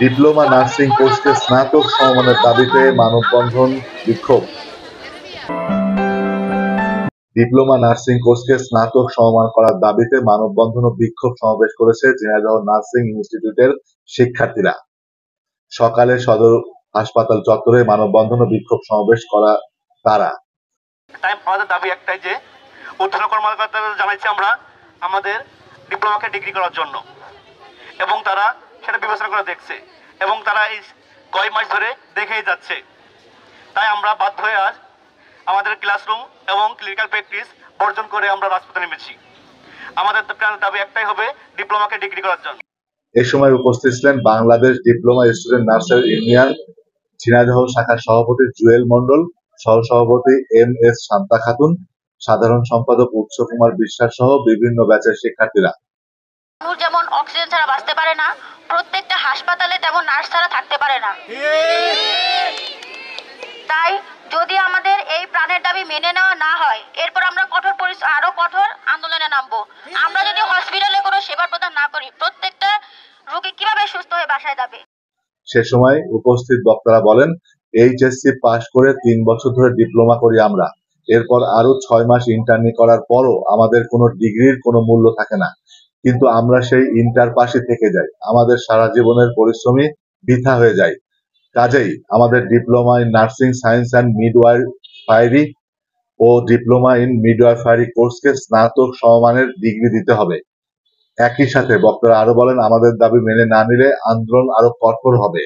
Diploma nursing কোর্সকে স্নাতক সমমানের দাবিতে মানববন্ধন বিক্ষোভ। ডিপ্লোমা নার্সিং কোর্সকে স্নাতক সমমান করার দাবিতে মানববন্ধন ও বিক্ষোভ সমাবেশ করেছে ঝিনাইদহ নার্সিং ইনস্টিটিউটের শিক্ষার্থীরা। সকালে সদর হাসপাতাল চত্বরে মানববন্ধন ও বিক্ষোভ সমাবেশ করা তারা। আমাদের দাবি একটাই যে ঊর্ধ্বতন কর্মকর্তাদের জানাইছি আমরা আমাদের ডিপ্লোমাকে ডিগ্রি করার জন্য, এবং তারা সেটা বিবেচনা করে দেখছে এবং তারা এই কয়েক মাস ধরে দেখেই যাচ্ছে। তাই আমরা বাধ্য হয়ে আজ আমাদের ক্লাসরুম এবং ক্লিনিক্যাল প্র্যাকটিস বর্জন করে আমরা রাজপথে নেমেছি। আমাদের দাবি একটাই হবে ডিপ্লোমাকে ডিগ্রি করার জন্য। এ সময় উপস্থিত ছিলেন Bangladesh diploma student nurses union Jhenaidah শাখার সভাপতি জুয়েল মন্ডল, সহসভাপতি MS শান্তা খাতুন, সাধারণ সম্পাদক উৎস কুমার বিশ্বাস সহ বিভিন্ন ব্যাচের শিক্ষার্থীরা। যেমন অক্সিজেন ছাড়া বাঁচতে পারে না, প্রত্যেকটা হাসপাতালে তেমন নার্স ছাড়া থাকতে পারে না। তাই যদি আমাদের এই প্রাণের দাবি মেনে নেওয়া না হয়, এরপর আমরা আরো কঠোর আন্দোলনে নামবো। আমরা যদি হসপিটালে কোনো সেবা প্রদান না করি, প্রত্যেকটা রোগী কিভাবে সুস্থ হয়ে বাসায় যাবে? সে সময় উপস্থিত বক্তারা বলেন, HSC পাশ করে 3 বছর ধরে ডিপ্লোমা করি আমরা, এরপর আরো 6 মাস ইন্টার্নি করার পরও আমাদের কোনো ডিগ্রির কোনো মূল্য থাকে না, কিন্তু আমরা সেই ইন্টার পাশে থেকে যাই। আমাদের সারা জীবনের পরিশ্রমই বৃথা হয়ে যায়। কাজেই আমাদের diploma in nursing science and midwifery ও ডিপ্লোমা ইন মিডওয়াইফারি কোর্সকে স্নাতক সমমানের ডিগ্রি দিতে হবে। একই সাথে বক্তারা আরো বলেন, আমাদের দাবি মেনে না নিলে আন্দোলন আরো কঠোর হবে।